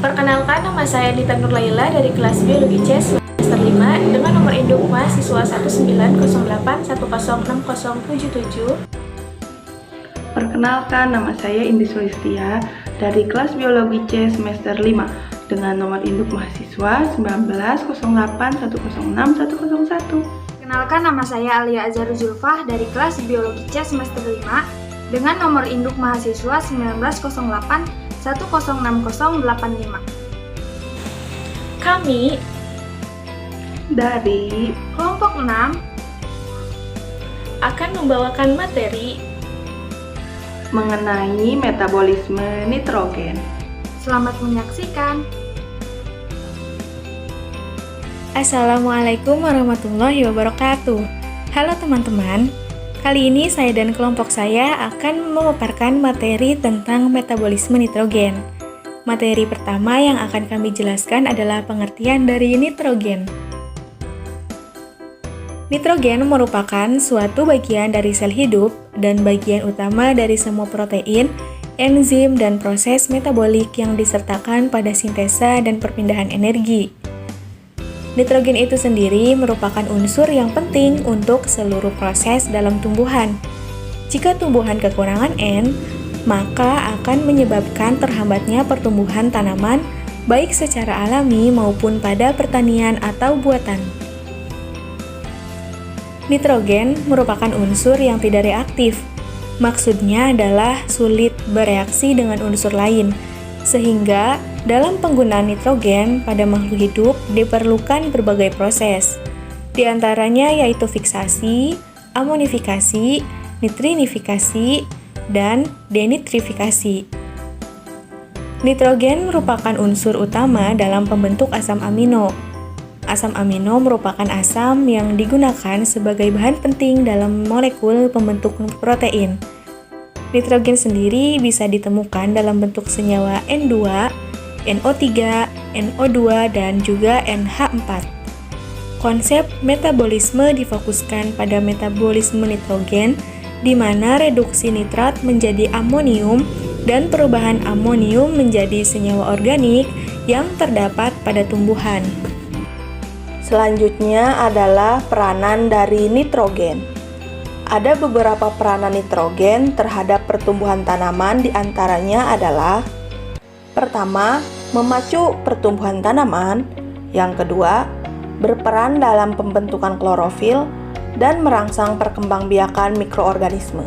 Perkenalkan, nama saya Dita Nurlaila dari kelas Biologi C semester 5 dengan nomor induk mahasiswa 1908106077. Perkenalkan, nama saya Indi Sulistia dari kelas Biologi C semester 5 dengan nomor induk mahasiswa 1908106101. Perkenalkan, nama saya Alia Azhar Zulfah dari kelas Biologi C semester 5 dengan nomor induk mahasiswa 1908106085. Kami Dari Kelompok 6 akan membawakan materi mengenai metabolisme nitrogen. Selamat menyaksikan. Assalamualaikum warahmatullahi wabarakatuh. Halo teman-teman, kali ini saya dan kelompok saya akan memaparkan materi tentang metabolisme nitrogen. Materi pertama yang akan kami jelaskan adalah pengertian dari nitrogen. Nitrogen merupakan suatu bagian dari sel hidup dan bagian utama dari semua protein, enzim, dan proses metabolik yang disertakan pada sintesa dan perpindahan energi. Nitrogen itu sendiri merupakan unsur yang penting untuk seluruh proses dalam tumbuhan. Jika tumbuhan kekurangan N, maka akan menyebabkan terhambatnya pertumbuhan tanaman baik secara alami maupun pada pertanian atau buatan. Nitrogen merupakan unsur yang tidak reaktif. Maksudnya adalah sulit bereaksi dengan unsur lain, sehingga dalam penggunaan nitrogen pada makhluk hidup diperlukan berbagai proses. Di antaranya yaitu fiksasi, amonifikasi, nitrinifikasi, dan denitrifikasi. Nitrogen merupakan unsur utama dalam pembentuk asam amino. Asam amino merupakan asam yang digunakan sebagai bahan penting dalam molekul pembentuk protein. Nitrogen sendiri bisa ditemukan dalam bentuk senyawa N2, NO3, NO2, dan juga NH4. Konsep metabolisme difokuskan pada metabolisme nitrogen, di mana reduksi nitrat menjadi amonium dan perubahan amonium menjadi senyawa organik yang terdapat pada tumbuhan. Selanjutnya adalah peranan dari nitrogen. Ada beberapa peranan nitrogen terhadap pertumbuhan tanaman, diantaranya adalah: pertama, memacu pertumbuhan tanaman. Yang kedua, berperan dalam pembentukan klorofil dan merangsang perkembangbiakan mikroorganisme.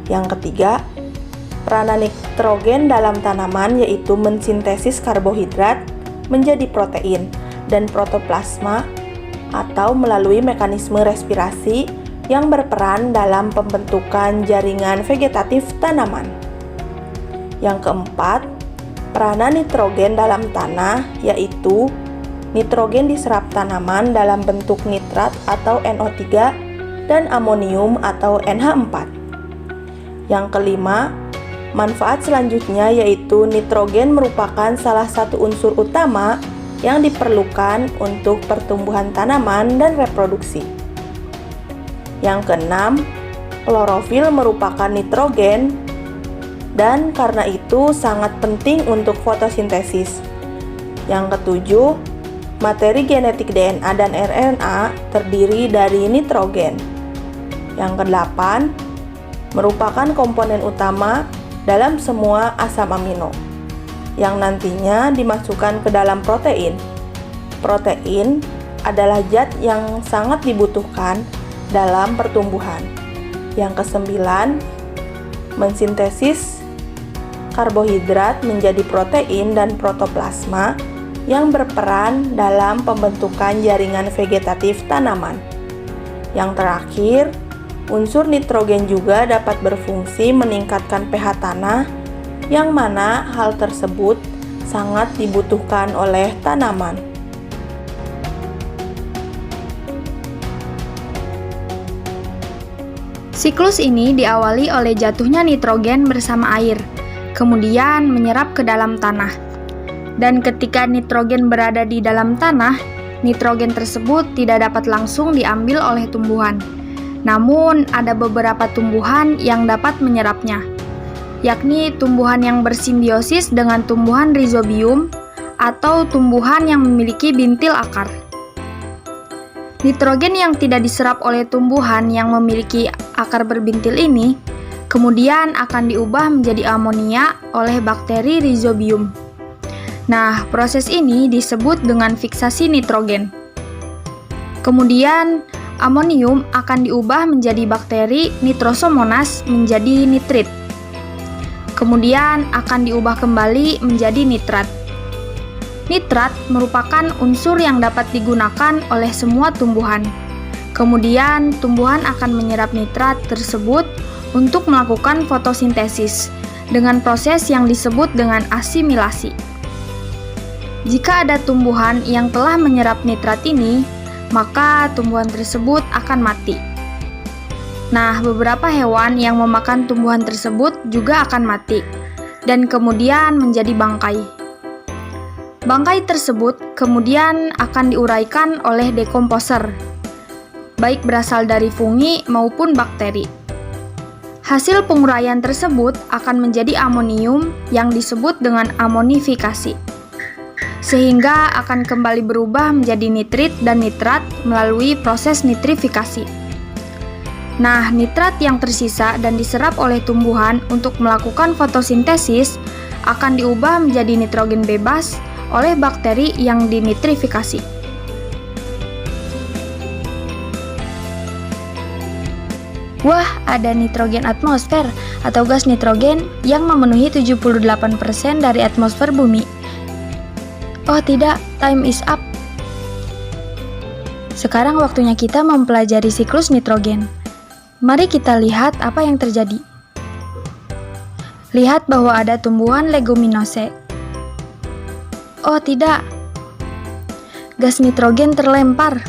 Yang ketiga, peranan nitrogen dalam tanaman yaitu mensintesis karbohidrat menjadi protein dan protoplasma atau melalui mekanisme respirasi yang berperan dalam pembentukan jaringan vegetatif tanaman. Yang keempat, peranan nitrogen dalam tanah yaitu nitrogen diserap tanaman dalam bentuk nitrat atau NO3 dan amonium atau NH4. Yang kelima, manfaat selanjutnya yaitu nitrogen merupakan salah satu unsur utama yang diperlukan untuk pertumbuhan tanaman dan reproduksi. Yang keenam, klorofil merupakan nitrogen dan karena itu sangat penting untuk fotosintesis. Yang ketujuh, materi genetik DNA dan RNA terdiri dari nitrogen. Yang kedelapan, merupakan komponen utama dalam semua asam amino, yang nantinya dimasukkan ke dalam protein. Protein adalah zat yang sangat dibutuhkan dalam pertumbuhan. Yang kesembilan, mensintesis karbohidrat menjadi protein dan protoplasma yang berperan dalam pembentukan jaringan vegetatif tanaman. Yang terakhir, unsur nitrogen juga dapat berfungsi meningkatkan pH tanah, yang mana hal tersebut sangat dibutuhkan oleh tanaman. Siklus ini diawali oleh jatuhnya nitrogen bersama air, kemudian menyerap ke dalam tanah. Dan ketika nitrogen berada di dalam tanah, nitrogen tersebut tidak dapat langsung diambil oleh tumbuhan. Namun, ada beberapa tumbuhan yang dapat menyerapnya, yakni tumbuhan yang bersimbiosis dengan tumbuhan rhizobium atau tumbuhan yang memiliki bintil akar. Nitrogen yang tidak diserap oleh tumbuhan yang memiliki akar berbintil ini kemudian akan diubah menjadi amonia oleh bakteri Rhizobium. Nah, proses ini disebut dengan fiksasi nitrogen. Kemudian, amonium akan diubah menjadi bakteri Nitrosomonas menjadi nitrit. Kemudian akan diubah kembali menjadi nitrat. Nitrat merupakan unsur yang dapat digunakan oleh semua tumbuhan. Kemudian, tumbuhan akan menyerap nitrat tersebut untuk melakukan fotosintesis dengan proses yang disebut dengan asimilasi. Jika ada tumbuhan yang telah menyerap nitrat ini, maka tumbuhan tersebut akan mati. Nah, beberapa hewan yang memakan tumbuhan tersebut juga akan mati dan kemudian menjadi bangkai. Bangkai tersebut kemudian akan diuraikan oleh dekomposer, baik berasal dari fungi maupun bakteri. Hasil penguraian tersebut akan menjadi amonium yang disebut dengan amonifikasi, sehingga akan kembali berubah menjadi nitrit dan nitrat melalui proses nitrifikasi. Nah, nitrat yang tersisa dan diserap oleh tumbuhan untuk melakukan fotosintesis akan diubah menjadi nitrogen bebas oleh bakteri yang dinitrifikasi. Wah, ada nitrogen atmosfer atau gas nitrogen yang memenuhi 78% dari atmosfer bumi. Oh tidak, time is up. Sekarang waktunya kita mempelajari siklus nitrogen. Mari kita lihat apa yang terjadi. Lihat bahwa ada tumbuhan leguminosa. Oh tidak, gas nitrogen terlempar.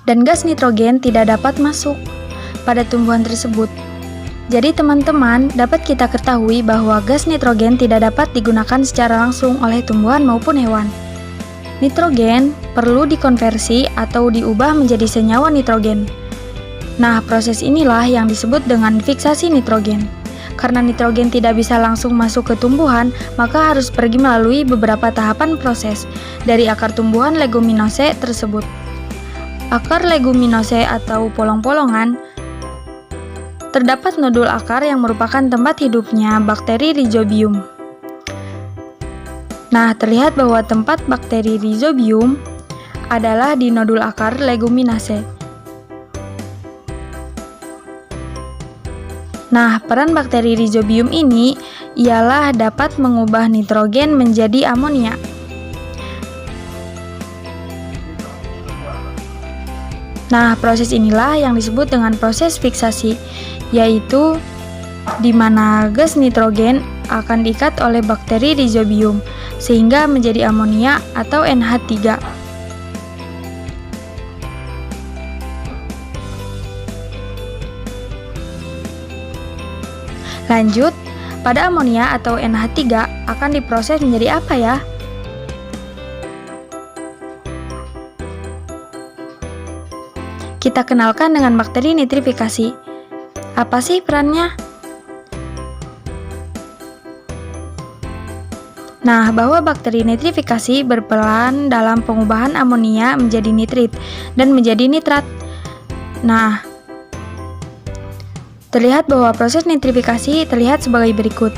Dan gas nitrogen tidak dapat masuk pada tumbuhan tersebut. Jadi teman-teman, dapat kita ketahui bahwa gas nitrogen tidak dapat digunakan secara langsung oleh tumbuhan maupun hewan. Nitrogen perlu dikonversi atau diubah menjadi senyawa nitrogen. Nah, proses inilah yang disebut dengan fiksasi nitrogen. Karena nitrogen tidak bisa langsung masuk ke tumbuhan, maka harus pergi melalui beberapa tahapan proses dari akar tumbuhan leguminosa tersebut. Akar leguminosa atau polong-polongan terdapat nodul akar yang merupakan tempat hidupnya bakteri Rhizobium. Nah, terlihat bahwa tempat bakteri Rhizobium adalah di nodul akar leguminase. Nah, peran bakteri Rhizobium ini ialah dapat mengubah nitrogen menjadi amonia. Nah, proses inilah yang disebut dengan proses fiksasi, yaitu di mana gas nitrogen akan diikat oleh bakteri Rhizobium sehingga menjadi amonia atau NH3. Lanjut, pada amonia atau NH3 akan diproses menjadi apa ya? Kita kenalkan dengan bakteri nitrifikasi. Apa sih perannya? Nah, bahwa bakteri nitrifikasi berperan dalam pengubahan amonia menjadi nitrit dan menjadi nitrat. Nah, terlihat bahwa proses nitrifikasi terlihat sebagai berikut.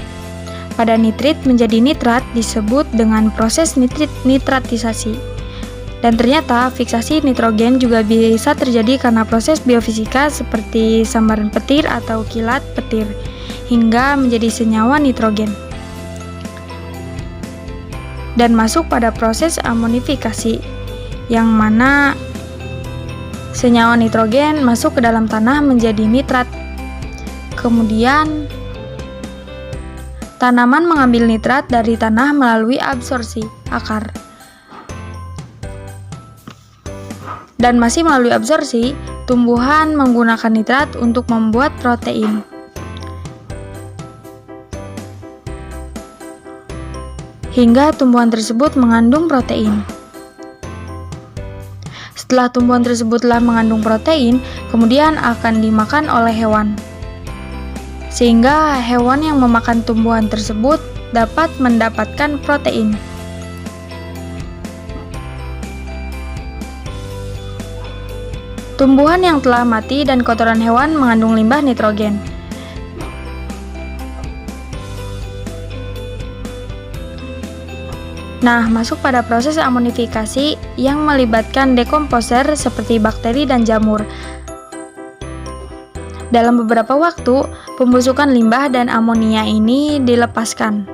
Pada nitrit menjadi nitrat disebut dengan proses nitratisasi. Dan ternyata fiksasi nitrogen juga bisa terjadi karena proses biofisika seperti sambaran petir atau kilat petir hingga menjadi senyawa nitrogen. Dan masuk pada proses amonifikasi yang mana senyawa nitrogen masuk ke dalam tanah menjadi nitrat. Kemudian, tanaman mengambil nitrat dari tanah melalui absorpsi akar. Dan masih melalui absorpsi, tumbuhan menggunakan nitrat untuk membuat protein. Hingga tumbuhan tersebut mengandung protein. Setelah tumbuhan tersebut telah mengandung protein, kemudian akan dimakan oleh hewan. Sehingga hewan yang memakan tumbuhan tersebut dapat mendapatkan protein. Tumbuhan yang telah mati dan kotoran hewan mengandung limbah nitrogen. Nah, masuk pada proses amonifikasi yang melibatkan dekomposer seperti bakteri dan jamur. Dalam beberapa waktu, pembusukan limbah dan amonia ini dilepaskan.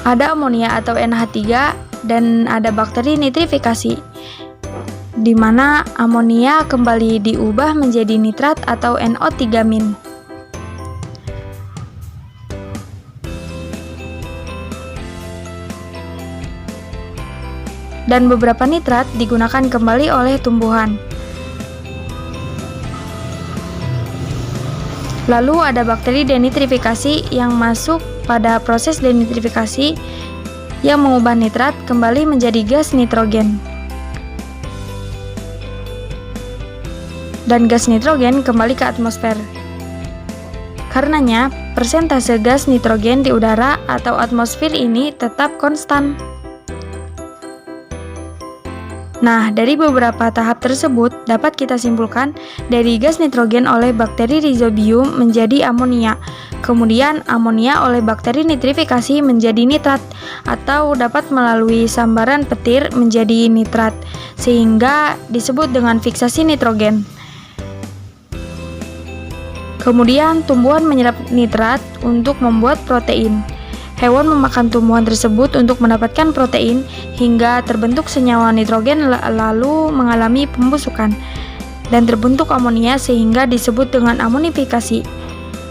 Ada amonia atau NH3 dan ada bakteri nitrifikasi, di mana amonia kembali diubah menjadi nitrat atau NO3-. Dan beberapa nitrat digunakan kembali oleh tumbuhan. Lalu ada bakteri denitrifikasi yang masuk pada proses denitrifikasi yang mengubah nitrat kembali menjadi gas nitrogen. Dan gas nitrogen kembali ke atmosfer. Karenanya, persentase gas nitrogen di udara atau atmosfer ini tetap konstan. Nah, dari beberapa tahap tersebut dapat kita simpulkan dari gas nitrogen oleh bakteri Rhizobium menjadi amonia. Kemudian amonia oleh bakteri nitrifikasi menjadi nitrat atau dapat melalui sambaran petir menjadi nitrat sehingga disebut dengan fiksasi nitrogen. Kemudian tumbuhan menyerap nitrat untuk membuat protein. Hewan memakan tumbuhan tersebut untuk mendapatkan protein hingga terbentuk senyawa nitrogen lalu mengalami pembusukan dan terbentuk amonia sehingga disebut dengan amonifikasi.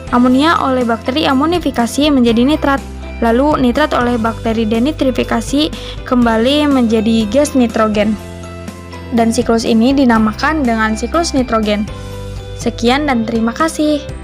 Amonia oleh bakteri amonifikasi menjadi nitrat, lalu nitrat oleh bakteri denitrifikasi kembali menjadi gas nitrogen. Dan siklus ini dinamakan dengan siklus nitrogen. Sekian dan terima kasih.